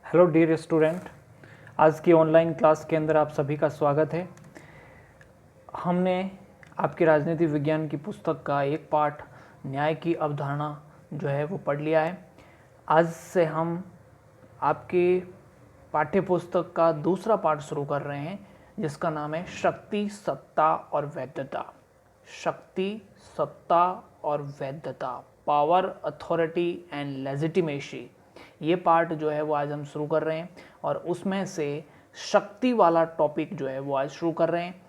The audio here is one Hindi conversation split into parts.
हेलो डियर स्टूडेंट, आज की ऑनलाइन क्लास के अंदर आप सभी का स्वागत है। हमने आपके राजनीति विज्ञान की पुस्तक का एक पाठ न्याय की अवधारणा जो है वो पढ़ लिया है। आज से हम आपके पाठ्य पुस्तक का दूसरा पाठ शुरू कर रहे हैं, जिसका नाम है शक्ति, सत्ता और वैधता। शक्ति, सत्ता और वैधता, पावर, अथॉरिटी एंड लेजिटिमेसी। ये पार्ट जो है वो आज हम शुरू कर रहे हैं और उसमें से शक्ति वाला टॉपिक जो है वो आज शुरू कर रहे हैं।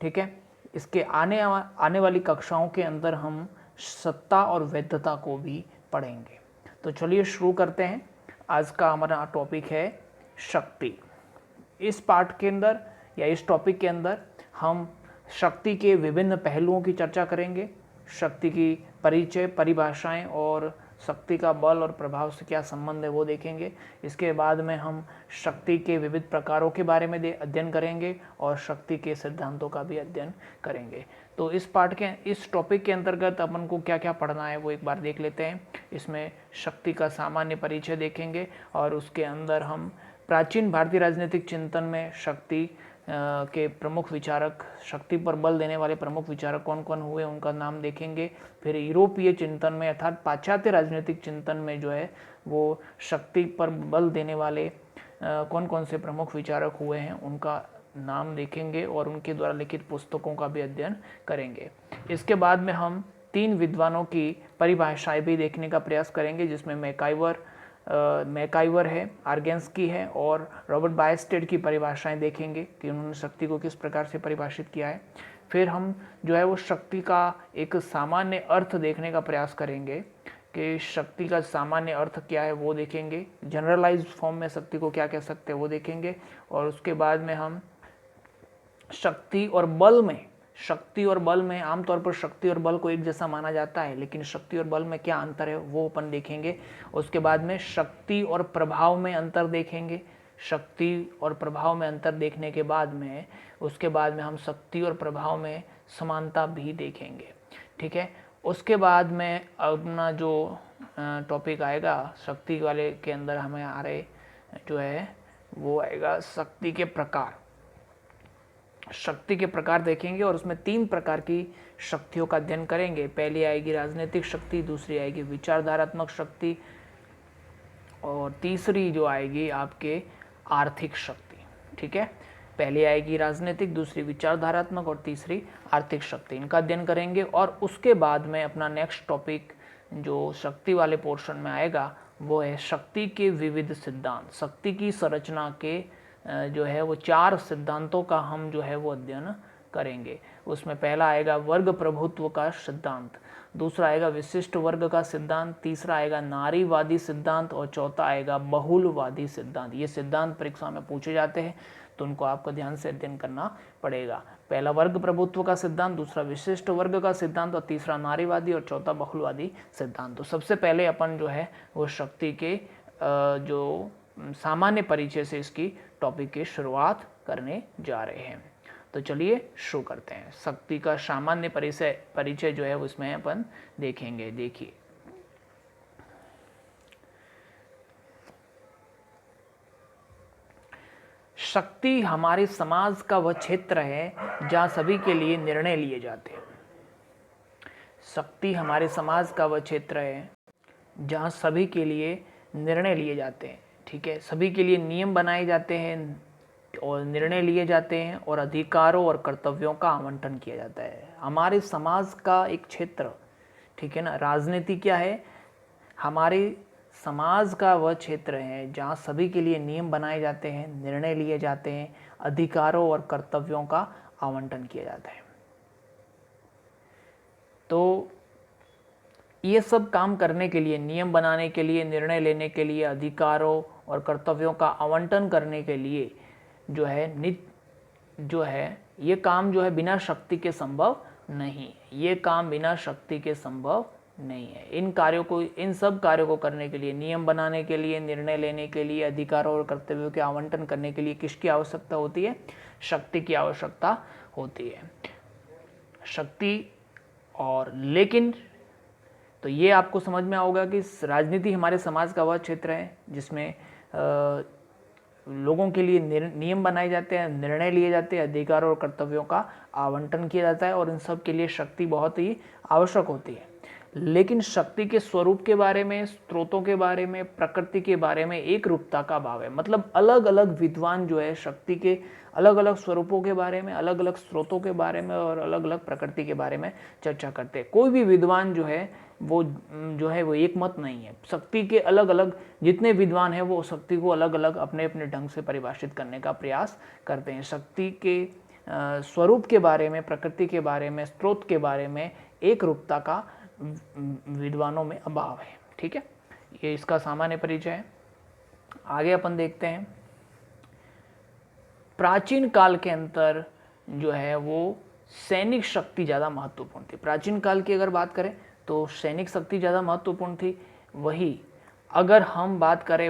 ठीक है, इसके आने वाली कक्षाओं के अंदर हम सत्ता और वैधता को भी पढ़ेंगे। तो चलिए शुरू करते हैं। आज का हमारा टॉपिक है शक्ति। इस पाठ के अंदर या इस टॉपिक के अंदर हम शक्ति के विभिन्न पहलुओं की चर्चा करेंगे। शक्ति की परिचय, परिभाषाएं और शक्ति का बल और प्रभाव से क्या संबंध है वो देखेंगे। इसके बाद में हम शक्ति के विविध प्रकारों के बारे में अध्ययन करेंगे और शक्ति के सिद्धांतों का भी अध्ययन करेंगे। तो इस टॉपिक के अंतर्गत अपन को क्या क्या पढ़ना है वो एक बार देख लेते हैं। इसमें शक्ति का सामान्य परिचय देखेंगे और उसके अंदर हम प्राचीन भारतीय राजनीतिक चिंतन में शक्ति के प्रमुख विचारक, शक्ति पर बल देने वाले प्रमुख विचारक कौन कौन हुए उनका नाम देखेंगे। फिर यूरोपीय चिंतन में अर्थात पाश्चात्य राजनीतिक चिंतन में जो है वो शक्ति पर बल देने वाले कौन कौन से प्रमुख विचारक हुए हैं उनका नाम देखेंगे और उनके द्वारा लिखित पुस्तकों का भी अध्ययन करेंगे। इसके बाद में हम 3 विद्वानों की परिभाषाएं भी देखने का प्रयास करेंगे, जिसमें मैकाइवर है, आर्गेंस्की है और रॉबर्ट बायस्टेड की परिभाषाएं देखेंगे कि उन्होंने शक्ति को किस प्रकार से परिभाषित किया है। फिर हम जो है वो शक्ति का एक सामान्य अर्थ देखने का प्रयास करेंगे कि शक्ति का सामान्य अर्थ क्या है वो देखेंगे। जनरलाइज्ड फॉर्म में शक्ति को क्या कह सकते हैं वो देखेंगे। और उसके बाद में हम शक्ति और बल में आमतौर पर शक्ति और बल को एक जैसा माना जाता है, लेकिन शक्ति और बल में क्या अंतर है वो अपन देखेंगे। उसके बाद में शक्ति और प्रभाव में अंतर देखेंगे। शक्ति और प्रभाव में अंतर देखने के बाद में उसके बाद में हम शक्ति और प्रभाव में समानता भी देखेंगे। ठीक है, उसके बाद में अपना जो टॉपिक आएगा शक्ति वाले के अंदर हमें आ रहे जो है वो आएगा शक्ति के प्रकार देखेंगे और उसमें 3 प्रकार की शक्तियों का अध्ययन करेंगे। पहली आएगी राजनीतिक शक्ति, दूसरी आएगी विचारधारात्मक शक्ति और तीसरी जो आएगी आपके आर्थिक शक्ति। ठीक है, पहली आएगी राजनीतिक, दूसरी विचारधारात्मक और तीसरी आर्थिक शक्ति। इनका अध्ययन करेंगे और उसके बाद में अपना नेक्स्ट टॉपिक जो शक्ति वाले पोर्शन में आएगा वो है शक्ति के विविध सिद्धांत। शक्ति की संरचना के जो है वो 4 सिद्धांतों का हम जो है वो अध्ययन करेंगे। उसमें पहला आएगा वर्ग प्रभुत्व का सिद्धांत, दूसरा आएगा विशिष्ट वर्ग का सिद्धांत, तीसरा आएगा नारीवादी सिद्धांत और चौथा आएगा बहुलवादी सिद्धांत। ये सिद्धांत परीक्षा में पूछे जाते हैं तो उनको आपको ध्यान से अध्ययन करना पड़ेगा। पहला वर्ग प्रभुत्व का सिद्धांत, दूसरा विशिष्ट वर्ग का सिद्धांत और तीसरा नारीवादी और चौथा बहुलवादी सिद्धांत। तो सबसे पहले अपन जो है वो शक्ति के जो सामान्य परिचय से इसकी टॉपिक की शुरुआत करने जा रहे हैं। तो चलिए शुरू करते हैं। शक्ति का सामान्य परिचय जो है उसमें अपन देखेंगे। देखिए, शक्ति हमारे समाज का वह क्षेत्र है जहां सभी के लिए निर्णय लिए जाते हैं। शक्ति हमारे समाज का वह क्षेत्र है जहां सभी के लिए निर्णय लिए जाते हैं। ठीक है, सभी के लिए नियम बनाए जाते हैं और निर्णय लिए जाते हैं और अधिकारों और कर्तव्यों का आवंटन किया जाता है। हमारे समाज का एक क्षेत्र, ठीक है ना। राजनीति क्या है? हमारे समाज का वह क्षेत्र है जहाँ सभी के लिए नियम बनाए जाते हैं, निर्णय लिए जाते हैं, अधिकारों और कर्तव्यों का आवंटन किया जाता है। तो ये सब काम करने के लिए, नियम बनाने के लिए, निर्णय लेने के लिए, अधिकारों और कर्तव्यों का आवंटन करने के लिए जो है ये काम जो है बिना शक्ति के संभव नहीं। ये काम बिना शक्ति के संभव नहीं है। इन सब कार्यों को करने के लिए, नियम बनाने के लिए, निर्णय लेने के लिए, अधिकारों और कर्तव्यों के आवंटन करने के लिए किसकी आवश्यकता होती है? शक्ति की आवश्यकता होती है। शक्ति और लेकिन तो ये आपको समझ में आओगा कि राजनीति हमारे समाज का वह क्षेत्र है जिसमें लोगों के लिए नियम बनाए जाते हैं, निर्णय लिए जाते हैं, अधिकारों और कर्तव्यों का आवंटन किया जाता है और इन सब के लिए शक्ति बहुत ही आवश्यक होती है। लेकिन शक्ति के स्वरूप के बारे में, स्रोतों के बारे में, प्रकृति के बारे में एक रूपता का अभाव है। मतलब अलग अलग विद्वान जो है शक्ति के अलग अलग स्वरूपों के बारे में, अलग अलग स्रोतों के बारे में और अलग अलग प्रकृति के बारे में चर्चा करते हैं। कोई भी विद्वान जो है वो एक मत नहीं है। शक्ति के अलग अलग जितने विद्वान हैं वो शक्ति को अलग अलग अपने अपने ढंग से परिभाषित करने का प्रयास करते हैं। शक्ति के स्वरूप के बारे में, प्रकृति के बारे में, स्रोत के बारे में एक रूपता का विद्वानों में अभाव है। ठीक है, ये इसका सामान्य परिचय है। आगे अपन देखते हैं, प्राचीन काल के अंदर जो है वो सैनिक शक्ति ज़्यादा महत्वपूर्ण थी। प्राचीन काल की अगर बात करें तो सैनिक शक्ति ज़्यादा महत्वपूर्ण थी। वही अगर हम बात करें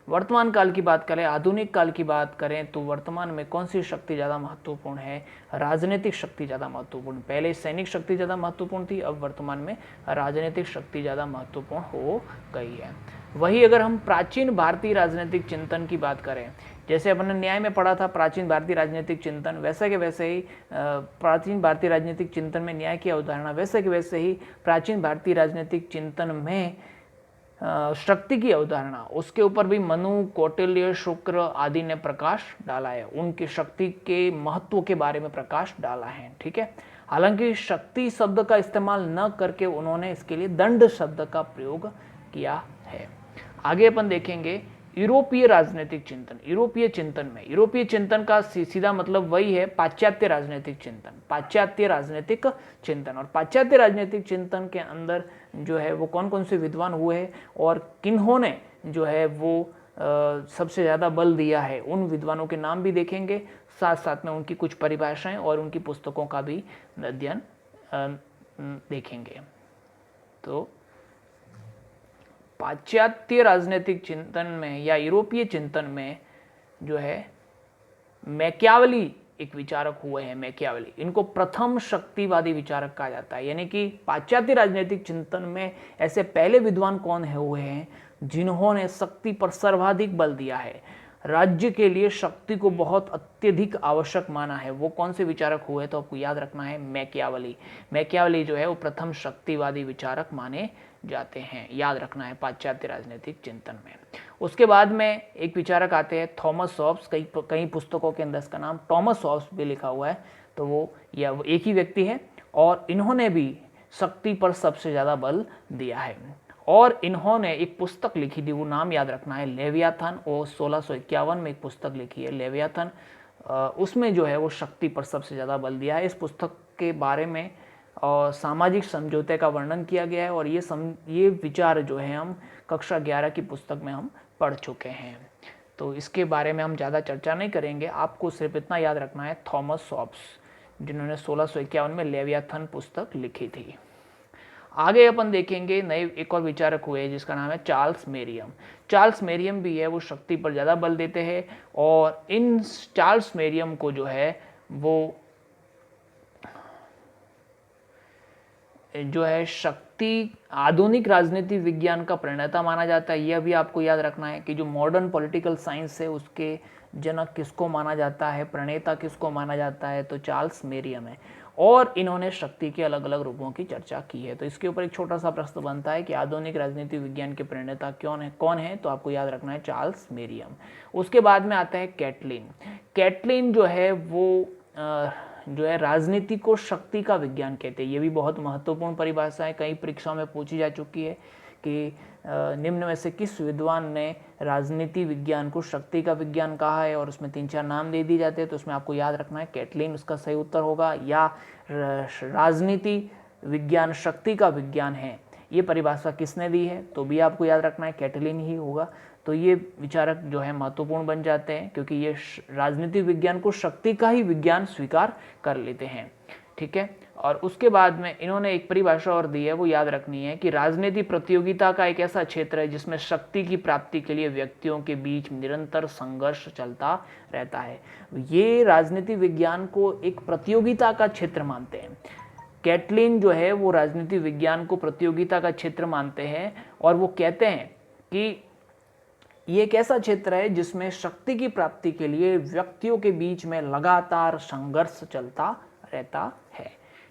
वर्तमान काल की बात करें, आधुनिक काल की बात करें तो वर्तमान में कौन सी शक्ति ज़्यादा महत्वपूर्ण है? राजनीतिक शक्ति ज़्यादा महत्वपूर्ण। पहले सैनिक शक्ति ज़्यादा महत्वपूर्ण थी, अब वर्तमान में राजनीतिक शक्ति ज़्यादा महत्वपूर्ण हो गई है। वही अगर हम प्राचीन भारतीय राजनीतिक चिंतन की बात करें, जैसे अपन ने न्याय में पढ़ा था प्राचीन भारतीय राजनीतिक चिंतन, वैसे के वैसे ही प्राचीन भारतीय राजनीतिक चिंतन में न्याय की अवधारणा, वैसे के वैसे ही प्राचीन भारतीय राजनीतिक चिंतन में शक्ति की अवधारणा, उसके ऊपर भी मनु, कौटिल्य, शुक्र आदि ने प्रकाश डाला है, उनकी शक्ति के महत्व के बारे में प्रकाश डाला है। ठीक है, हालांकि शक्ति शब्द का इस्तेमाल न करके उन्होंने इसके लिए दंड शब्द का प्रयोग किया है। आगे अपन देखेंगे यूरोपीय राजनीतिक चिंतन। यूरोपीय चिंतन का सीधा मतलब वही है पाश्चात्य राजनीतिक चिंतन। पाश्चात्य राजनीतिक चिंतन और पाश्चात्य राजनीतिक चिंतन के अंदर जो है वो कौन कौन से विद्वान हुए हैं और किन्होंने जो है वो सबसे ज़्यादा बल दिया है, उन विद्वानों के नाम भी देखेंगे, साथ साथ में उनकी कुछ परिभाषाएं और उनकी पुस्तकों का भी अध्ययन देखेंगे। तो पाश्चात्य राजनीतिक चिंतन में या यूरोपीय चिंतन में जो है मैकियावेली एक विचारक हुए हैं। मैकियावेली, इनको प्रथम शक्तिवादी विचारक कहा जाता है। यानी कि पाश्चात्य राजनीतिक चिंतन में ऐसे पहले विद्वान कौन है हुए हैं जिन्होंने शक्ति पर सर्वाधिक बल दिया है, राज्य के लिए शक्ति को बहुत अत्यधिक आवश्यक माना है। वो कौन से विचारक हुए तो आपको याद रखना है मैकियावेली। मैकियावेली जो है वो प्रथम शक्तिवादी विचारक माने जाते हैं, याद रखना है पाश्चात्य राजनीतिक चिंतन में। उसके बाद में एक विचारक आते हैं थॉमस हॉब्स। कई पुस्तकों के अंदर इसका नाम थॉमस हॉब्स भी लिखा हुआ है, तो वो एक ही व्यक्ति है और इन्होंने भी शक्ति पर सबसे ज़्यादा बल दिया है और इन्होंने एक पुस्तक लिखी थी, वो नाम याद रखना है लेवियाथन। और 1651 में एक पुस्तक लिखी है लेवियाथन, उसमें जो है वो शक्ति पर सबसे ज़्यादा बल दिया है। इस पुस्तक के बारे में और सामाजिक समझौते का वर्णन किया गया है और ये विचार जो है हम कक्षा 11 की पुस्तक में हम पढ़ चुके हैं, तो इसके बारे में हम ज़्यादा चर्चा नहीं करेंगे। आपको सिर्फ इतना याद रखना है थॉमस हॉब्स, जिन्होंने 1651 में लेवियाथन पुस्तक लिखी थी। आगे अपन देखेंगे नए एक और विचारक हुए जिसका नाम है चार्ल्स मेरियम। चार्ल्स मेरियम भी है वो शक्ति पर ज़्यादा बल देते हैं और इन चार्ल्स मेरियम को जो है वो शक्ति आधुनिक राजनीति विज्ञान का प्रणेता माना जाता है। यह भी आपको याद रखना है कि जो मॉडर्न पॉलिटिकल साइंस है उसके जनक किसको माना जाता है, प्रणेता किसको माना जाता है, तो चार्ल्स मेरियम है और इन्होंने शक्ति के अलग अलग रूपों की चर्चा की है। तो इसके ऊपर एक छोटा सा प्रश्न बनता है कि आधुनिक राजनीति विज्ञान के प्रणेता कौन है, तो आपको याद रखना है चार्ल्स मेरियम। उसके बाद में आता है कैटलिन। कैटलिन जो है वो राजनीति को शक्ति का विज्ञान कहते हैं। ये भी बहुत महत्वपूर्ण परिभाषा है, कई परीक्षाओं में पूछी जा चुकी है कि निम्न में से किस विद्वान ने राजनीति विज्ञान को शक्ति का विज्ञान कहा है, और उसमें 3-4 नाम दे दिए जाते हैं। तो उसमें आपको याद रखना है कैटलिन उसका सही उत्तर होगा, या राजनीति विज्ञान शक्ति का विज्ञान है, ये परिभाषा किसने दी है, तो भी आपको याद रखना है कैटलिन ही होगा। तो ये विचारक जो है महत्वपूर्ण बन जाते हैं क्योंकि ये राजनीतिक विज्ञान को शक्ति का ही विज्ञान स्वीकार कर लेते हैं। ठीक है, और उसके बाद में इन्होंने एक परिभाषा और दी है, वो याद रखनी है कि राजनीति प्रतियोगिता का एक ऐसा क्षेत्र है जिसमें शक्ति की प्राप्ति के लिए व्यक्तियों के बीच निरंतर संघर्ष चलता रहता है। ये राजनीति विज्ञान को एक प्रतियोगिता का क्षेत्र मानते हैं। कैटलिन जो है वो राजनीति विज्ञान को प्रतियोगिता का क्षेत्र मानते हैं और वो कहते हैं कि ये एक ऐसा क्षेत्र है जिसमें शक्ति की प्राप्ति के लिए व्यक्तियों के बीच में लगातार संघर्ष चलता रहता है।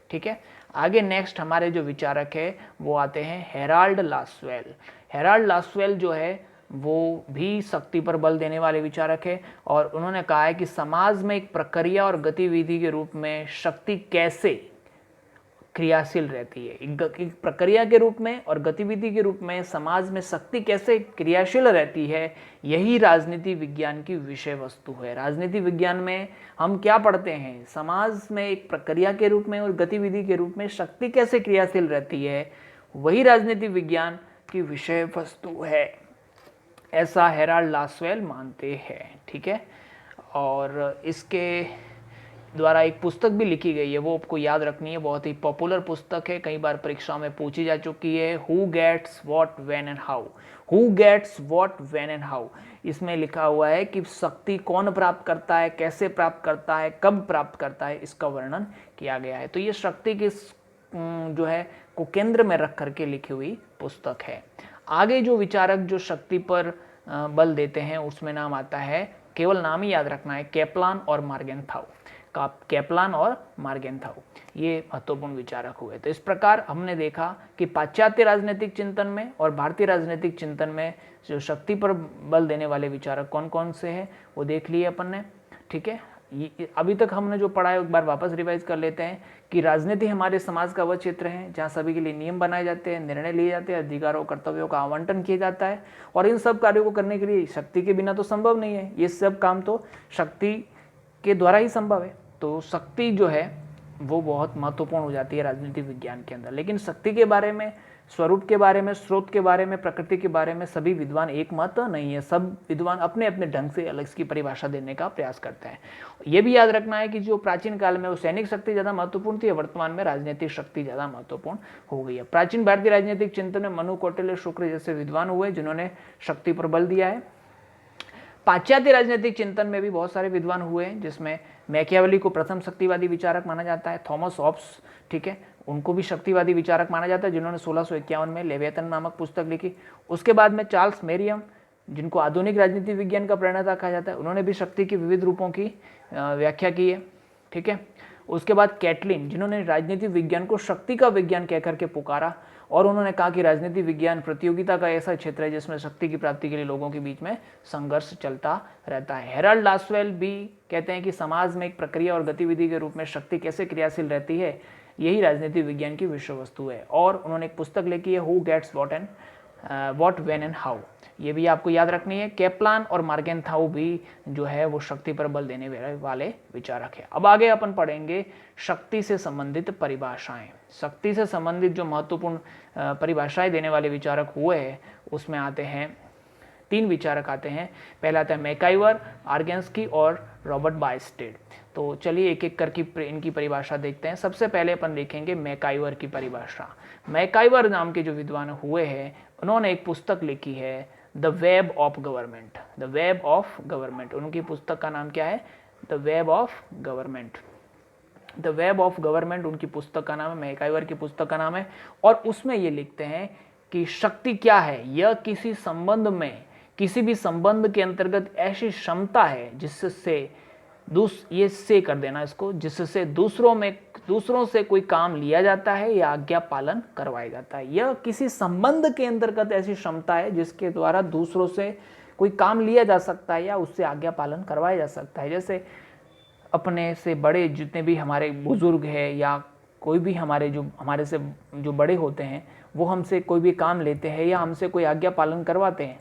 ठीक है, आगे नेक्स्ट हमारे जो विचारक है वो आते हैं हेराल्ड लासवेल। हेराल्ड लासवेल जो है वो भी शक्ति पर बल देने वाले विचारक है और उन्होंने कहा है कि समाज में एक प्रक्रिया और गतिविधि के रूप में शक्ति कैसे क्रियाशील रहती है। एक प्रक्रिया के रूप में और गतिविधि के रूप में समाज में शक्ति कैसे क्रियाशील रहती है, यही राजनीति विज्ञान की विषय वस्तु है। राजनीति विज्ञान में हम क्या पढ़ते हैं, समाज में एक प्रक्रिया के रूप में और गतिविधि के रूप में शक्ति कैसे क्रियाशील रहती है, वही राजनीति विज्ञान की विषय वस्तु है, ऐसा हेराल्ड लासवेल मानते हैं। ठीक है, और इसके द्वारा एक पुस्तक भी लिखी गई है, वो आपको याद रखनी है, बहुत ही पॉपुलर पुस्तक है, कई बार परीक्षा में पूछी जा चुकी है। Who gets what when and how, who gets what when and how. इसमें लिखा हुआ है कि शक्ति कौन प्राप्त करता है, कैसे प्राप्त करता है, कब प्राप्त करता है, इसका वर्णन किया गया है। तो ये शक्ति की जो है को केंद्र में रख करके लिखी हुई पुस्तक है। आगे जो विचारक जो शक्ति पर बल देते हैं उसमें नाम आता है, केवल नाम ही याद रखना है, कैपलान और मार्गेनथाउ। कैपलान और मार्गेनथाउ ये महत्वपूर्ण विचारक हुए। तो इस प्रकार हमने देखा कि पाश्चात्य राजनीतिक चिंतन में और भारतीय राजनीतिक चिंतन में जो शक्ति पर बल देने वाले विचारक कौन कौन से हैं वो देख लिए अपन ने। ठीक है, अभी तक हमने जो पढ़ा है एक बार वापस रिवाइज कर लेते हैं कि राजनीति हमारे समाज का वह क्षेत्र है जहाँ सभी के लिए नियम बनाए जाते हैं, निर्णय लिए जाते हैं, अधिकारों कर्तव्यों का आवंटन किया जाता है और इन सब कार्यों को करने के लिए शक्ति के बिना तो संभव नहीं है। ये सब काम तो शक्ति के द्वारा ही संभव है। तो शक्ति जो है वो बहुत महत्वपूर्ण हो जाती है राजनीति विज्ञान के अंदर। लेकिन शक्ति के बारे में, स्वरूप के बारे में, स्रोत के बारे में, प्रकृति के बारे में सभी विद्वान एक मत नहीं है। सब विद्वान अपने अपने ढंग से अलग इसकी परिभाषा देने का प्रयास करते हैं। ये भी याद रखना है कि जो प्राचीन काल में वो सैनिक शक्ति ज़्यादा महत्वपूर्ण थी, वर्तमान में राजनीतिक शक्ति ज़्यादा महत्वपूर्ण हो गई है। प्राचीन भारतीय राजनीतिक चिंतन में मनु, कौटिल्य, शुक्र जैसे विद्वान हुए जिन्होंने शक्ति पर बल दिया है। पाश्चात्य राजनीतिक चिंतन में भी बहुत सारे विद्वान हुए हैं जिसमें मैकियावेली को प्रथम शक्तिवादी विचारक माना जाता है। थॉमस हॉब्स, ठीक है, उनको भी शक्तिवादी विचारक माना जाता है जिन्होंने 1651 में लेवियतन नामक पुस्तक लिखी। उसके बाद में चार्ल्स मेरियम, जिनको आधुनिक राजनीति विज्ञान का प्रणेता कहा जाता है, उन्होंने भी शक्ति की विविध रूपों की व्याख्या की है। ठीक है, उसके बाद कैटलिन, जिन्होंने राजनीति विज्ञान को शक्ति का विज्ञान कहकर के पुकारा और उन्होंने कहा कि राजनीति विज्ञान प्रतियोगिता का ऐसा क्षेत्र है जिसमें शक्ति की प्राप्ति के लिए लोगों के बीच में संघर्ष चलता रहता है। हेराल्ड लासवेल भी कहते हैं कि समाज में एक प्रक्रिया और गतिविधि के रूप में शक्ति कैसे क्रियाशील रहती है, यही राजनीति विज्ञान की विषय वस्तु है। और उन्होंने एक पुस्तक लिखी है, who gets what when and how. ये भी आपको याद रखनी है। कैपलान और मार्गेनथाउ भी जो है वो शक्ति पर बल देने वाले विचारक है। अब आगे अपन पढ़ेंगे शक्ति से संबंधित परिभाषाएं। शक्ति से संबंधित जो महत्वपूर्ण परिभाषाएं देने वाले विचारक हुए हैं उसमें आते हैं 3 विचारक आते हैं। पहला आता है मैकाइवर, आर्गेंस्की और रॉबर्ट बायस्टेड। तो चलिए एक एक करके इनकी परिभाषा देखते हैं। सबसे पहले अपन देखेंगे मैकाइवर की परिभाषा। मैकाइवर नाम के जो विद्वान हुए हैं उन्होंने एक पुस्तक लिखी है, the web of government. The web of government, उनकी पुस्तक का नाम क्या है, the web of government. The web of government उनकी पुस्तक का नाम है, मैकाइवर की पुस्तक का नाम है। और उसमें ये लिखते हैं कि शक्ति क्या है, यह किसी संबंध में, किसी भी संबंध के अंतर्गत ऐसी क्षमता है जिससे ये से कर देना इसको, जिससे दूसरों से कोई काम लिया जाता है या आज्ञा पालन करवाया जाता है। यह किसी संबंध के अंतर्गत ऐसी क्षमता है जिसके द्वारा दूसरों से कोई काम लिया जा सकता है या उससे आज्ञा पालन करवाया जा सकता है। जैसे अपने से बड़े जितने भी हमारे बुजुर्ग हैं या कोई भी हमारे से जो बड़े होते हैं वो हमसे कोई भी काम लेते हैं या हमसे कोई आज्ञा पालन करवाते हैं,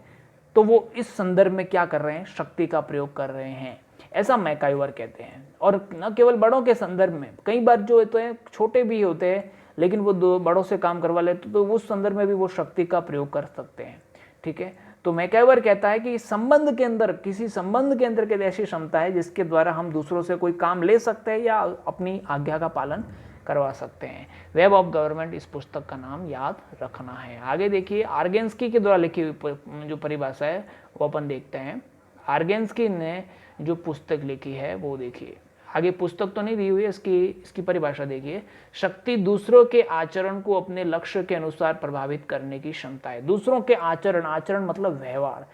तो वो इस संदर्भ में क्या कर रहे हैं, शक्ति का प्रयोग कर रहे हैं, ऐसा मैकाइवर कहते हैं। और न केवल बड़ों के संदर्भ में, कई बार जो होते हैं छोटे भी होते हैं लेकिन वो बड़ों से काम करवा लेते तो उस संदर्भ में भी वो शक्ति का प्रयोग कर सकते हैं। ठीक है, तो मैकाइवर कहता है कि संबंध के अंदर, किसी संबंध के अंदर की ऐसी क्षमता है जिसके द्वारा हम दूसरों से कोई काम ले सकते हैं या अपनी आज्ञा का पालन करवा सकते हैं। वेब ऑफ गवर्नमेंट इस पुस्तक का नाम याद रखना है। आगे देखिए आर्गेंस्की के द्वारा लिखी हुई जो परिभाषा है वो अपन देखते हैं। आर्गेंस्की ने जो पुस्तक लिखी है वो देखिए। आगे पुस्तक तो नहीं दी हुई है, इसकी परिभाषा देखिए। शक्ति दूसरों के आचरण को अपने लक्ष्य के अनुसार प्रभावित करने की क्षमता है। दूसरों के आचरण, आचरण मतलब व्यवहार,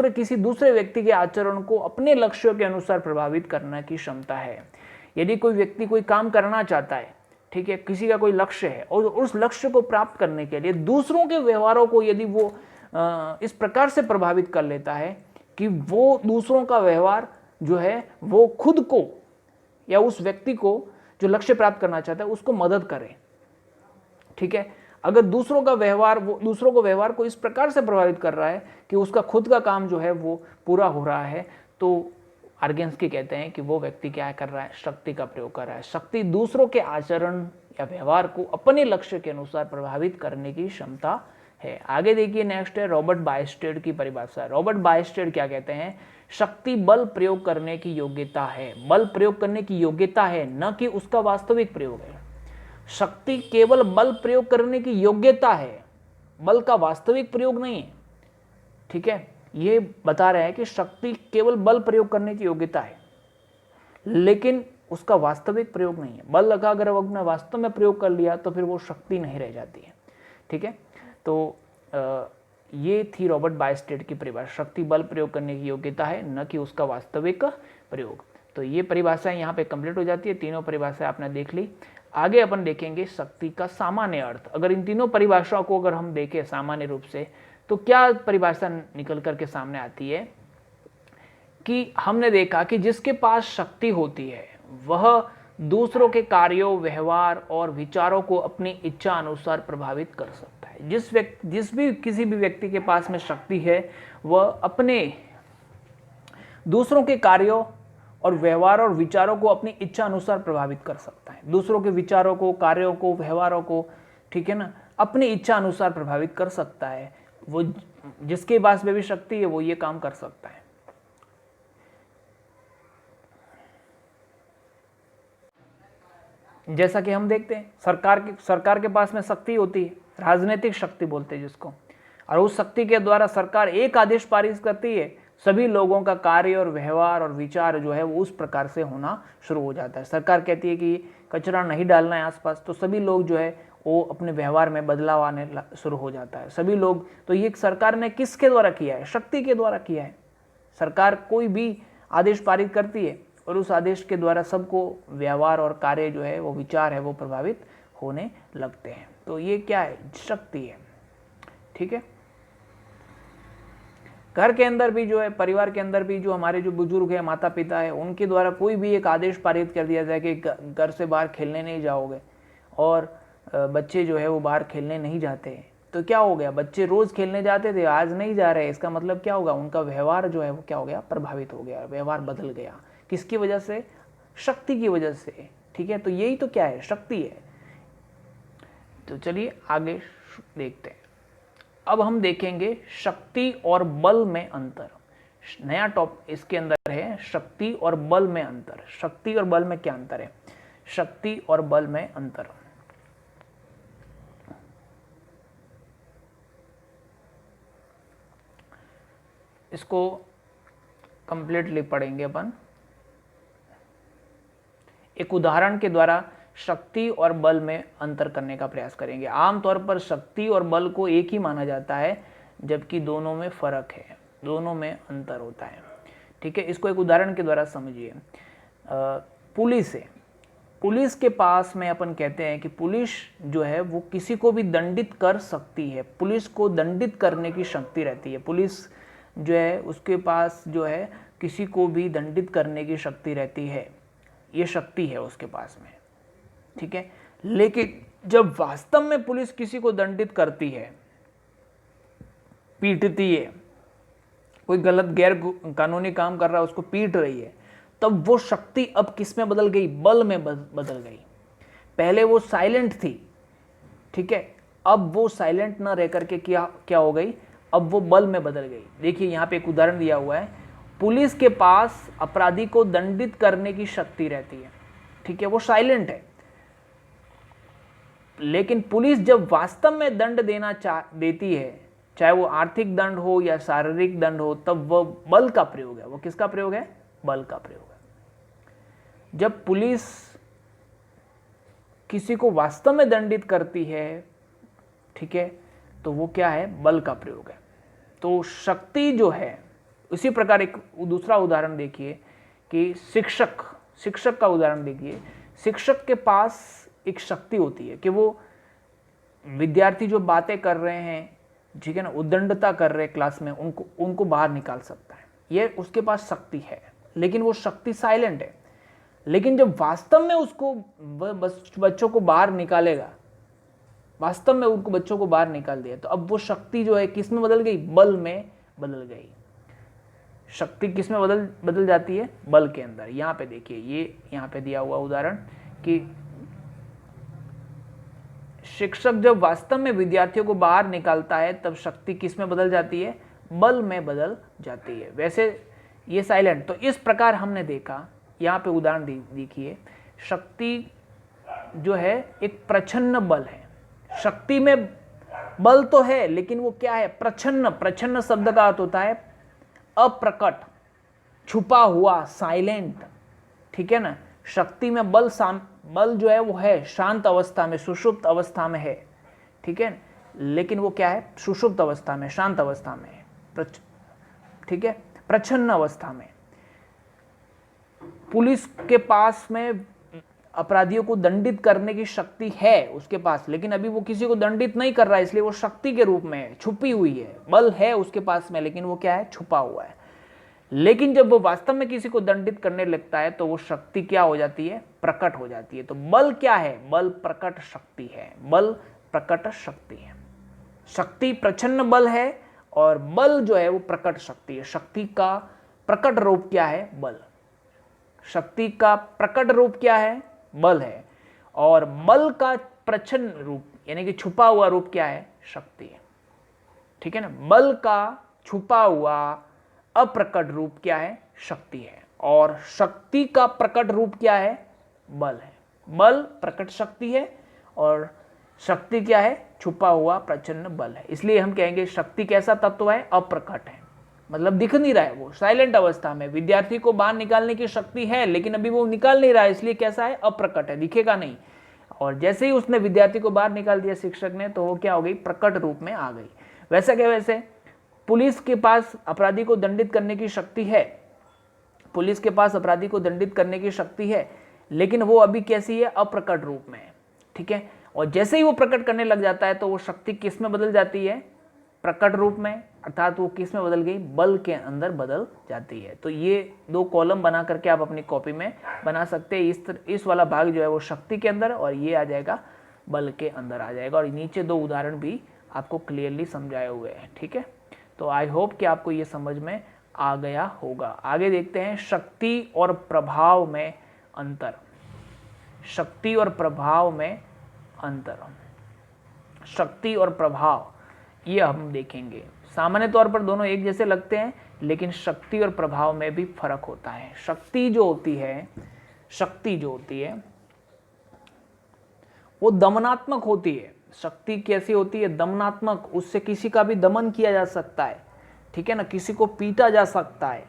किसी दूसरे व्यक्ति के आचरण को अपने लक्ष्यों के अनुसार प्रभावित करने की क्षमता है। यदि कोई व्यक्ति कोई काम करना चाहता है, ठीक है, किसी का कोई लक्ष्य है और उस लक्ष्य को प्राप्त करने के लिए दूसरों के व्यवहारों को यदि वो इस प्रकार से प्रभावित कर लेता है कि वो दूसरों का व्यवहार जो है वो खुद को या उस व्यक्ति को जो लक्ष्य प्राप्त करना चाहता है उसको मदद करे, ठीक है। अगर दूसरों का व्यवहार, वो दूसरों को व्यवहार को इस प्रकार से प्रभावित कर रहा है कि उसका खुद का काम जो है वो पूरा हो रहा है, तो आर्गेन्स्की कहते हैं कि वो व्यक्ति क्या कर रहा है, शक्ति का प्रयोग कर रहा है। शक्ति दूसरों के आचरण या व्यवहार को अपने लक्ष्य के अनुसार प्रभावित करने की क्षमता है। आगे देखिए, नेक्स्ट है रॉबर्ट बायस्टेड की परिभाषा। रॉबर्ट बायस्टेड क्या कहते हैं, शक्ति बल प्रयोग करने की योग्यता है। बल प्रयोग करने की योग्यता है, न कि उसका वास्तविक प्रयोग है। शक्ति केवल बल प्रयोग करने की योग्यता है, बल का वास्तविक प्रयोग नहीं है, ठीक है। ये बता रहे हैं कि शक्ति केवल बल प्रयोग करने की योग्यता है, लेकिन उसका वास्तविक प्रयोग नहीं है। बल का अगर अपने वास्तव में प्रयोग कर लिया तो फिर वो शक्ति नहीं रह जाती है, ठीक है। तो ये थी रॉबर्ट बायस्टेड की परिभाषा, शक्ति बल प्रयोग करने की योग्यता है, न कि उसका वास्तविक प्रयोग। तो ये परिभाषाएं यहाँ पे कंप्लीट हो जाती है। तीनों परिभाषाएं आपने देख ली। आगे अपन देखेंगे शक्ति का सामान्य अर्थ। अगर इन तीनों परिभाषाओं को अगर हम देखें सामान्य रूप से, तो क्या परिभाषा निकल करके सामने आती है कि हमने देखा कि जिसके पास शक्ति होती है वह दूसरों के कार्यों, व्यवहार और विचारों को अपनी इच्छा अनुसार प्रभावित कर सकता है। किसी भी व्यक्ति के पास में शक्ति है, वह अपने दूसरों के कार्यों और व्यवहार और विचारों को अपनी इच्छा अनुसार प्रभावित कर सकता है। दूसरों के विचारों को, कार्यों को, व्यवहारों को, ठीक है ना, अपनी इच्छा अनुसार प्रभावित कर सकता है। वो जिसके पास में भी शक्ति है वो ये काम कर सकता है। जैसा कि हम देखते हैं सरकार के पास में शक्ति होती है, राजनीतिक शक्ति बोलते हैं जिसको, और उस शक्ति के द्वारा सरकार एक आदेश पारित करती है, सभी लोगों का कार्य और व्यवहार और विचार जो है वो उस प्रकार से होना शुरू हो जाता है। सरकार कहती है कि कचरा नहीं डालना है आसपास, तो सभी लोग जो है वो अपने व्यवहार में बदलाव आने शुरू हो जाता है। सभी लोग, तो ये सरकार ने किसके द्वारा किया है, शक्ति के द्वारा किया है। सरकार कोई भी आदेश पारित करती है और उस आदेश के द्वारा सबको व्यवहार और कार्य जो है वो विचार है वो प्रभावित होने लगते हैं। तो ये क्या है, शक्ति है, ठीक है। घर के अंदर भी जो है, परिवार के अंदर भी जो हमारे जो बुजुर्ग है, माता पिता है, उनके द्वारा कोई भी एक आदेश पारित कर दिया जाए कि घर से बाहर खेलने नहीं जाओगे, और बच्चे जो है वो बाहर खेलने नहीं जाते, तो क्या हो गया, बच्चे रोज खेलने जाते थे, आज नहीं जा रहे, इसका मतलब क्या होगा, उनका व्यवहार जो है वो क्या हो गया, प्रभावित हो गया, व्यवहार बदल गया। किसकी वजह से, शक्ति की वजह से, ठीक है। तो यही तो क्या है, शक्ति है। तो चलिए आगे देखते हैं। अब हम देखेंगे शक्ति और बल में अंतर। नया टॉपिक इसके अंदर है, शक्ति और बल में अंतर। शक्ति और बल में क्या अंतर है, शक्ति और बल में अंतर। इसको कंप्लीटली पढ़ेंगे अपन एक उदाहरण के द्वारा। शक्ति और बल में अंतर करने का प्रयास करेंगे। आमतौर पर शक्ति और बल को एक ही माना जाता है, जबकि दोनों में फर्क है, दोनों में अंतर होता है, ठीक है। इसको एक उदाहरण के द्वारा समझिए। पुलिस है, पुलिस के पास में अपन कहते हैं कि पुलिस जो है वो किसी को भी दंडित कर सकती है, पुलिस को दंडित करने की शक्ति रहती है। पुलिस जो है उसके पास जो है किसी को भी दंडित करने की शक्ति रहती है, ये शक्ति है उसके पास में, ठीक है। लेकिन जब वास्तव में पुलिस किसी को दंडित करती है, पीटती है, कोई गलत गैर कानूनी काम कर रहा है उसको पीट रही है, तब वो शक्ति अब किस में बदल गई, बल में बदल गई। पहले वो साइलेंट थी, ठीक है, अब वो साइलेंट ना रह करके क्या हो गई, अब वो बल में बदल गई। देखिए यहाँ पे एक उदाहरण दिया हुआ है, पुलिस के पास अपराधी को दंडित करने की शक्ति रहती है, ठीक है, वो साइलेंट है। लेकिन पुलिस जब वास्तव में दंड देती है, चाहे वो आर्थिक दंड हो या शारीरिक दंड हो, तब वो बल का प्रयोग है। वो किसका प्रयोग है, बल का प्रयोग है। जब पुलिस किसी को वास्तव में दंडित करती है, ठीक है, तो वो क्या है, बल का प्रयोग है। तो शक्ति जो है, उसी प्रकार एक दूसरा उदाहरण देखिए कि शिक्षक का उदाहरण देखिए। शिक्षक के पास एक शक्ति होती है कि वो विद्यार्थी जो बातें कर रहे हैं, ठीक है ना, उद्दंडता कर रहे हैं क्लास में, उनको बाहर निकाल सकता है, ये उसके पास शक्ति है। लेकिन वो शक्ति साइलेंट है। लेकिन जब वास्तव में उसको बच्चों को बाहर निकालेगा, वास्तव में उनको बच्चों को बाहर निकाल दिया, तो अब वो शक्ति जो है किस में बदल गई, बल में बदल गई। शक्ति किस में बदल जाती है, बल के अंदर। यहाँ पे देखिए, ये यहाँ पे दिया हुआ उदाहरण कि शिक्षक जब वास्तव में विद्यार्थियों को बाहर निकालता है तब शक्ति किस में बदल जाती है, बल में बदल जाती है। वैसे ये साइलेंट। तो इस प्रकार हमने देखा, यहाँ पे उदाहरण देखिए, शक्ति जो है एक प्रच्छन्न बल है। शक्ति में बल तो है, लेकिन वो क्या है, प्रच्छन्न शब्द का अर्थ होता है अप्रकट, छुपा हुआ, साइलेंट, ठीक है ना। शक्ति में बल जो है वो है शांत अवस्था में, सुषुप्त अवस्था में है, ठीक है, लेकिन वो क्या है, सुषुप्त अवस्था में, शांत अवस्था में है, ठीक है, प्रच्छन्न अवस्था में। पुलिस के पास में अपराधियों को दंडित करने की शक्ति है उसके पास, लेकिन अभी वो किसी को दंडित नहीं कर रहा है, इसलिए वो शक्ति के रूप में है, छुपी हुई है। बल है उसके पास में, लेकिन वो क्या है, छुपा हुआ है। लेकिन जब वो वास्तव में किसी को दंडित करने लगता है तो वो शक्ति क्या हो जाती है, प्रकट हो जाती है। तो बल क्या है, बल प्रकट शक्ति है, बल प्रकट शक्ति है। शक्ति प्रच्छन्न बल है और बल जो है वो प्रकट शक्ति है। शक्ति का प्रकट रूप क्या है, बल। शक्ति का प्रकट रूप क्या है, बल है, और बल का प्रच्छन्न रूप यानी कि छुपा हुआ रूप क्या है, शक्ति है, ठीक है ना। बल का छुपा हुआ अप्रकट रूप क्या है, शक्ति है, और शक्ति का प्रकट रूप क्या है, बल है। बल प्रकट शक्ति है और शक्ति क्या है, छुपा हुआ प्रच्छन्न बल है। इसलिए हम कहेंगे शक्ति कैसा तत्व है, अप्रकट है, मतलब दिख नहीं रहा है, वो साइलेंट अवस्था में। विद्यार्थी को बाहर निकालने की शक्ति है, लेकिन अभी वो निकाल नहीं रहा है, इसलिए कैसा है, अप्रकट है, दिखेगा नहीं। और जैसे ही उसने विद्यार्थी को बाहर निकाल दिया शिक्षक ने, तो वो क्या हो गई, प्रकट रूप में आ गई। वैसा क्या, वैसे पुलिस के पास अपराधी को दंडित करने की शक्ति है, पुलिस के पास अपराधी को दंडित करने की शक्ति है, लेकिन वो अभी कैसी है, अप्रकट रूप में है, ठीक है। और जैसे ही वो प्रकट करने लग जाता है तो वो शक्ति किस में बदल जाती है, प्रकट रूप में, अर्थात वो किस में बदल गई, बल के अंदर बदल जाती है। तो ये दो कॉलम बना करके आप अपनी कॉपी में बना सकते हैं। इस वाला भाग जो है वो शक्ति के अंदर और ये आ जाएगा बल के अंदर आ जाएगा। और नीचे दो उदाहरण भी आपको क्लियरली समझाए हुए हैं, ठीक है। तो आई होप कि आपको ये समझ में आ गया होगा। आगे देखते हैं शक्ति और प्रभाव में अंतर। शक्ति और प्रभाव में अंतर, शक्ति और प्रभाव ये हम देखेंगे। सामान्य तौर पर दोनों एक जैसे लगते हैं, लेकिन शक्ति और प्रभाव में भी फर्क होता है। शक्ति जो होती है वो दमनात्मक होती है। शक्ति कैसी होती है, दमनात्मक, उससे किसी का भी दमन किया जा सकता है, ठीक है ना, किसी को पीटा जा सकता है,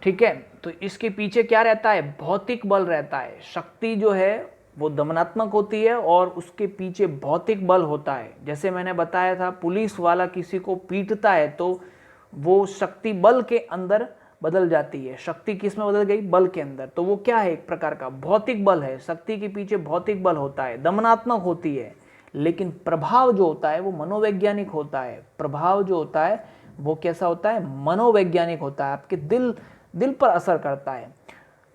ठीक है। तो इसके पीछे क्या रहता है, भौतिक बल रहता है। शक्ति जो है वो दमनात्मक होती है और उसके पीछे भौतिक बल होता है। जैसे मैंने बताया था, पुलिस वाला किसी को पीटता है तो वो शक्ति बल के अंदर बदल जाती है। शक्ति किस में बदल गई, बल के अंदर। तो वो क्या है, एक प्रकार का भौतिक बल है। शक्ति के पीछे भौतिक बल होता है, दमनात्मक होती है। लेकिन प्रभाव जो होता है वो मनोवैज्ञानिक होता है। प्रभाव जो होता है वो कैसा होता है, मनोवैज्ञानिक होता है, आपके दिल पर असर करता है,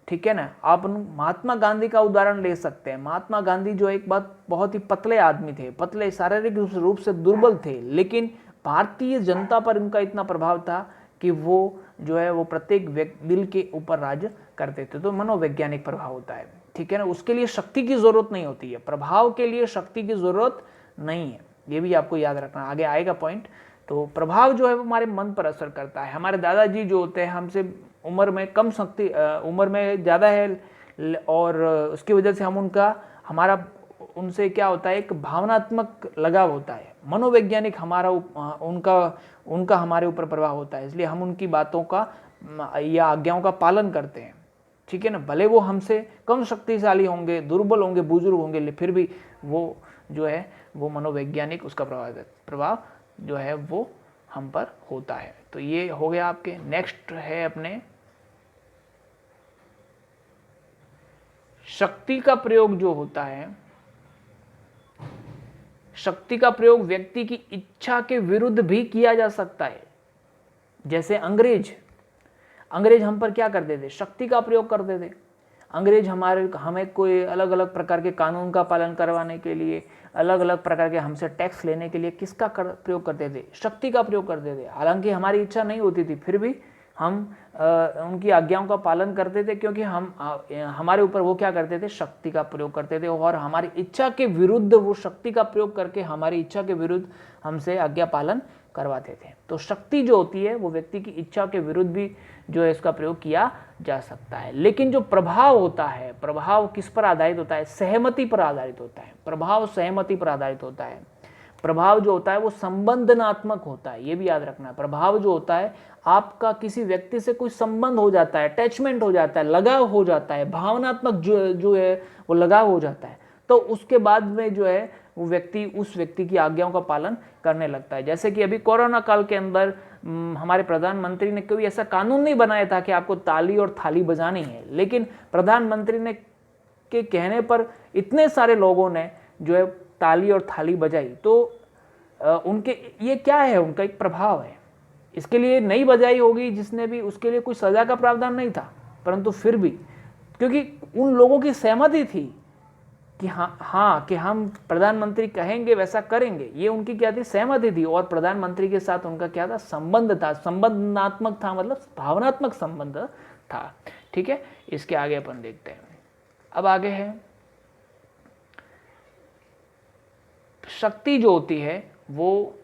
ठीक है ना। आप महात्मा गांधी का उदाहरण ले सकते हैं। महात्मा गांधी जो एक बात बहुत ही पतले आदमी थे, पतले, शारीरिक रूप से दुर्बल थे, लेकिन भारतीय जनता पर उनका इतना प्रभाव था कि वो जो है वो प्रत्येक दिल के ऊपर राज करते थे। तो मनोवैज्ञानिक प्रभाव होता है, ठीक है ना। उसके लिए शक्ति की जरूरत नहीं होती है, प्रभाव के लिए शक्ति की जरूरत नहीं है, ये भी आपको याद रखना, आगे आएगा पॉइंट। तो प्रभाव जो है वो हमारे मन पर असर करता है। हमारे दादाजी जो होते हैं हमसे उम्र में कम शक्ति, उम्र में ज़्यादा है, और उसकी वजह से हमारा उनसे क्या होता है, एक भावनात्मक लगाव होता है, मनोवैज्ञानिक हमारा उनका हमारे ऊपर प्रभाव होता है। इसलिए हम उनकी बातों का या आज्ञाओं का पालन करते हैं, ठीक है ना। भले वो हमसे कम शक्तिशाली होंगे, दुर्बल होंगे, बुजुर्ग होंगे, फिर भी वो जो है वो मनोवैज्ञानिक उसका प्रभाव जो है वो हम पर होता है। तो ये हो गया आपके। नेक्स्ट है अपने शक्ति का प्रयोग जो होता है, शक्ति का प्रयोग व्यक्ति की इच्छा के विरुद्ध भी किया जा सकता है। जैसे अंग्रेज हम पर क्या करते थे, शक्ति का प्रयोग करते थे। अंग्रेज हमें कोई अलग अलग प्रकार के कानून का पालन करवाने के लिए, अलग अलग प्रकार के हमसे टैक्स लेने के लिए किसका प्रयोग करते थे, शक्ति का प्रयोग करते थे। हालांकि हमारी इच्छा नहीं होती थी, फिर भी हम उनकी आज्ञाओं का पालन करते थे, क्योंकि हमारे ऊपर वो क्या करते थे, शक्ति का प्रयोग करते थे, और हमारी इच्छा के विरुद्ध वो शक्ति का प्रयोग करके हमारी इच्छा के विरुद्ध हमसे आज्ञा पालन करवाते थे। तो शक्ति जो होती है वो व्यक्ति की इच्छा के विरुद्ध भी जो है इसका प्रयोग किया जा सकता है। लेकिन जो प्रभाव होता है, प्रभाव किस पर आधारित होता है, सहमति पर आधारित होता है। प्रभाव सहमति पर आधारित होता है। प्रभाव जो होता है वो संबंधनात्मक होता है, ये भी याद रखना है। प्रभाव जो होता है, आपका किसी व्यक्ति से कोई संबंध हो जाता है, अटैचमेंट हो जाता है, लगाव हो जाता है, भावनात्मक जो है वो लगाव हो जाता है, तो उसके बाद में जो है वो व्यक्ति उस व्यक्ति की आज्ञाओं का पालन करने लगता है। जैसे कि अभी कोरोना काल के अंदर हमारे प्रधानमंत्री ने कोई ऐसा कानून नहीं बनाया था कि आपको ताली और थाली बजानी है, लेकिन प्रधानमंत्री ने के कहने पर इतने सारे लोगों ने जो है ताली और थाली बजाई। तो उनके ये क्या है, उनका एक प्रभाव है। इसके लिए नहीं बजाई होगी जिसने भी, उसके लिए कोई सजा का प्रावधान नहीं था, परंतु फिर भी क्योंकि उन लोगों की सहमति थी कि हाँ कि हम प्रधानमंत्री कहेंगे वैसा करेंगे, ये उनकी क्या थी, सहमति थी। और प्रधानमंत्री के साथ उनका क्या था, संबंध था, संबंधात्मक था, मतलब भावनात्मक संबंध था। ठीक है, इसके आगे अपन देखते हैं। अब आगे है शक्ति जो होती है वो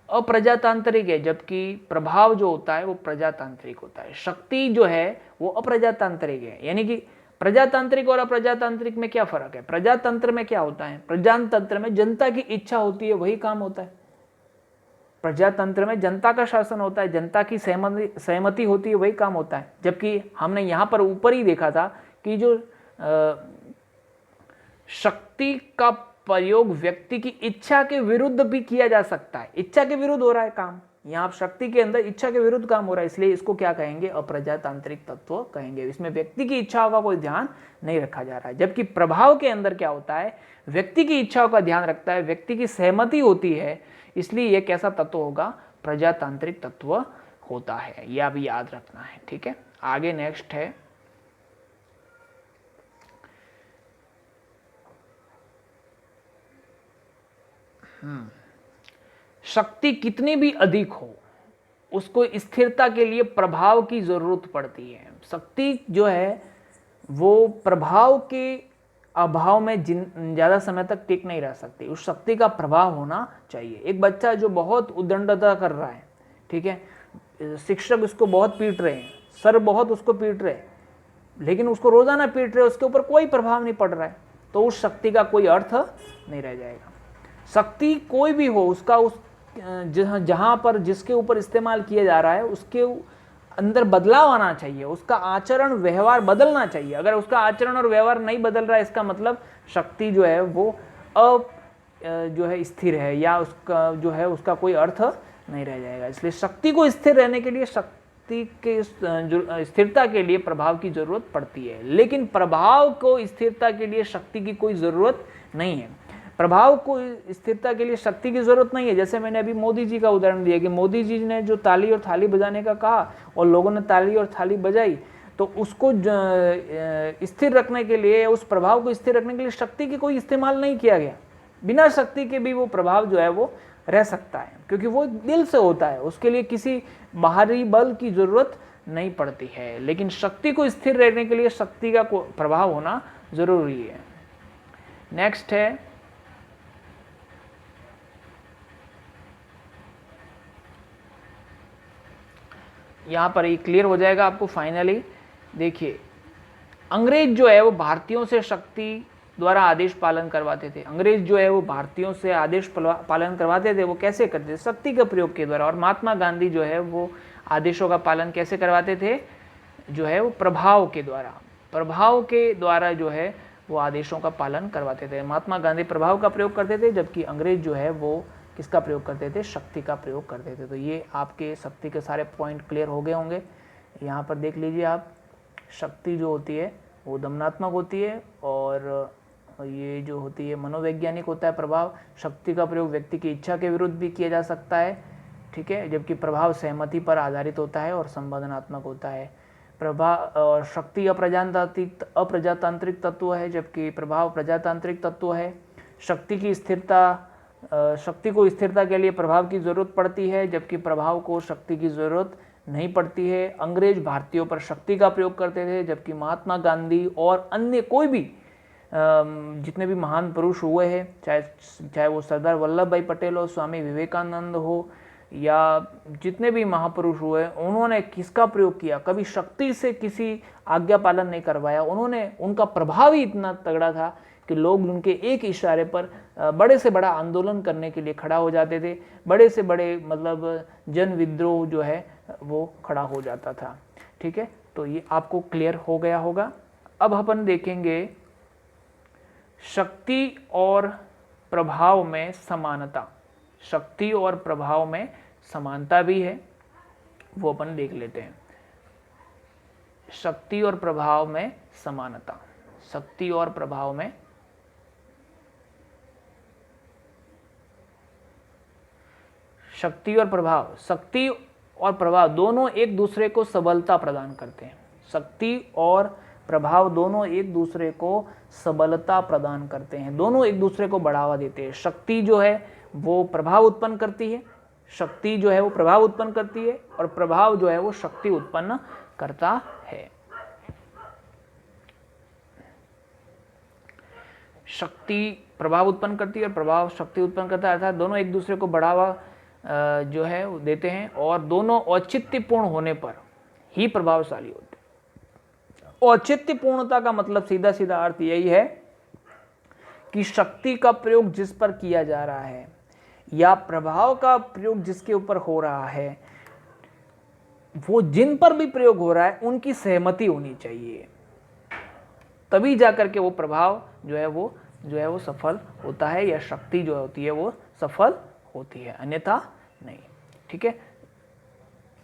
अप्रजातांत्रिक है, जबकि प्रभाव जो होता है वो प्रजातांत्रिक होता है। शक्ति जो है वो अप्रजातांत्रिक है, यानी कि प्रजातांत्रिक और अप्रजातांत्रिक में क्या फर्क है। प्रजातंत्र में क्या होता है, प्रजातंत्र में जनता की इच्छा होती है, वही काम होता है। प्रजातंत्र में जनता का शासन होता है, जनता की सहमति होती है, वही काम होता है। जबकि हमने यहाँ पर ऊपर ही देखा था कि जो शक्ति का प्रयोग व्यक्ति की इच्छा के विरुद्ध भी किया जा सकता है। इच्छा के विरुद्ध हो रहा है काम, यहाँ शक्ति के अंदर इच्छा के विरुद्ध काम हो रहा है, इसलिए इसको क्या कहेंगे, अप्रजातांत्रिक तत्व कहेंगे। इसमें व्यक्ति की इच्छाओं का कोई ध्यान नहीं रखा जा रहा है। जबकि प्रभाव के अंदर क्या होता है, व्यक्ति की इच्छाओं का ध्यान रखता है, व्यक्ति की सहमति होती है, इसलिए यह कैसा तत्व होगा, प्रजातांत्रिक तत्व होता है। यह भी याद रखना है। ठीक है, आगे नेक्स्ट है शक्ति कितनी भी अधिक हो उसको स्थिरता के लिए प्रभाव की जरूरत पड़ती है। शक्ति जो है वो प्रभाव के अभाव में ज्यादा समय तक टिक नहीं रह सकती, उस शक्ति का प्रभाव होना चाहिए। एक बच्चा जो बहुत उद्दंडता कर रहा है, ठीक है, शिक्षक उसको बहुत पीट रहे हैं, सर बहुत उसको पीट रहे हैं, लेकिन उसको रोजाना पीट रहे हैं, उसके ऊपर कोई प्रभाव नहीं पड़ रहा है, तो उस शक्ति का कोई अर्थ नहीं रह जाएगा। शक्ति कोई भी हो, उसका उस जहां पर जिसके ऊपर इस्तेमाल किया जा रहा है उसके अंदर बदलाव आना चाहिए, उसका आचरण व्यवहार बदलना चाहिए। अगर उसका आचरण और व्यवहार नहीं बदल रहा है, इसका मतलब शक्ति जो है वो जो है स्थिर है, या उसका जो है उसका कोई अर्थ नहीं रह जाएगा। इसलिए शक्ति को स्थिर रहने के लिए, शक्ति के स्थिरता के लिए प्रभाव की जरूरत पड़ती है, लेकिन प्रभाव को स्थिरता के लिए शक्ति की कोई जरूरत नहीं है। प्रभाव को स्थिरता के लिए शक्ति की जरूरत नहीं है। जैसे मैंने अभी मोदी जी का उदाहरण दिया कि मोदी जी ने जो ताली और थाली बजाने का कहा और लोगों ने ताली और थाली बजाई, तो उसको स्थिर रखने के लिए, उस प्रभाव को स्थिर रखने के लिए शक्ति की कोई इस्तेमाल नहीं किया गया। बिना शक्ति के भी वो प्रभाव जो है वो रह सकता है, क्योंकि वो दिल से होता है, उसके लिए किसी बाहरी बल की जरूरत नहीं पड़ती है। लेकिन शक्ति को स्थिर रहने के लिए शक्ति का प्रभाव होना जरूरी है। नेक्स्ट है यहाँ पर ये क्लियर हो जाएगा आपको फाइनली। देखिए, अंग्रेज जो है वो भारतीयों से शक्ति द्वारा आदेश पालन करवाते थे। अंग्रेज जो है वो भारतीयों से आदेश पालन करवाते थे। वो कैसे करते थे? शक्ति के प्रयोग के द्वारा। और महात्मा गांधी जो है वो आदेशों का पालन कैसे करवाते थे? जो है वो प्रभाव के द्वारा। प्रभाव के द्वारा जो है वो आदेशों का पालन करवाते थे। महात्मा गांधी प्रभाव का प्रयोग करते थे, जबकि अंग्रेज जो है वो किसका प्रयोग करते थे, शक्ति का प्रयोग करते थे। तो ये आपके शक्ति के सारे पॉइंट क्लियर हो गए होंगे। यहाँ पर देख लीजिए आप, शक्ति जो होती है वो दमनात्मक होती है और ये जो होती है मनोवैज्ञानिक होता है प्रभाव। शक्ति का प्रयोग व्यक्ति की इच्छा के विरुद्ध भी किया जा सकता है, ठीक है, जबकि प्रभाव सहमति पर आधारित होता है और संवादनात्मक होता है। प्रभाव शक्ति अप्रजातांत्रिक तत्व है, जबकि प्रभाव प्रजातांत्रिक तत्व है। शक्ति की स्थिरता, शक्ति को स्थिरता के लिए प्रभाव की जरूरत पड़ती है, जबकि प्रभाव को शक्ति की जरूरत नहीं पड़ती है। अंग्रेज भारतीयों पर शक्ति का प्रयोग करते थे, जबकि महात्मा गांधी और अन्य कोई भी जितने भी महान पुरुष हुए हैं, चाहे वो सरदार वल्लभ भाई पटेल हो, स्वामी विवेकानंद हो, या जितने भी महापुरुष हुए, उन्होंने किसका प्रयोग किया, कभी शक्ति से किसी आज्ञा पालन नहीं करवाया। उनका प्रभाव ही इतना तगड़ा था कि लोग उनके एक इशारे पर बड़े से बड़ा आंदोलन करने के लिए खड़ा हो जाते थे। बड़े से बड़े मतलब जन विद्रोह जो है वो खड़ा हो जाता था, ठीक है। तो ये आपको क्लियर हो गया होगा। अब अपन देखेंगे शक्ति और प्रभाव में समानता। शक्ति और प्रभाव में समानता भी है, वो अपन देख लेते हैं। शक्ति और प्रभाव में समानता, शक्ति और प्रभाव में शक्ति और प्रभाव दोनों एक दूसरे को सबलता प्रदान करते हैं। शक्ति और प्रभाव दोनों एक दूसरे को सबलता प्रदान करते हैं, दोनों एक दूसरे को बढ़ावा देते हैं। शक्ति जो है वो प्रभाव उत्पन्न करती है, शक्ति जो है वो प्रभाव उत्पन्न करती है, और प्रभाव जो है वो शक्ति उत्पन्न करता है। शक्ति प्रभाव उत्पन्न करती है और प्रभाव शक्ति उत्पन्न करता है, अर्थात दोनों एक दूसरे को बढ़ावा जो है वो देते हैं और दोनों औचित्यपूर्ण होने पर ही प्रभावशाली होते हैं। औचित्यपूर्णता का मतलब सीधा सीधा अर्थ यही है कि शक्ति का प्रयोग जिस पर किया जा रहा है या प्रभाव का प्रयोग जिसके ऊपर हो रहा है, वो जिन पर भी प्रयोग हो रहा है उनकी सहमति होनी चाहिए, तभी जाकर के वो प्रभाव जो है वो सफल होता है, या शक्ति जो होती है वो सफल होती है, अन्यथा नहीं, ठीक है।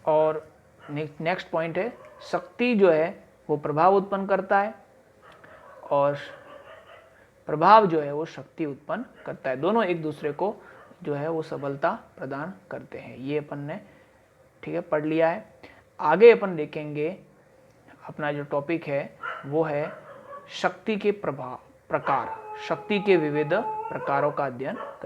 और नेक्स्ट पॉइंट है, शक्ति जो है वो प्रभाव उत्पन्न करता है और प्रभाव जो है वो शक्ति उत्पन्न करता है। दोनों एक दूसरे को जो है वो सबलता प्रदान करते हैं। ये अपन ने ठीक है पढ़ लिया है। आगे अपन देखेंगे, अपना जो टॉपिक है वो है शक्ति के प्रकार, शक्ति के विविध प्रकारों का अध्ययन।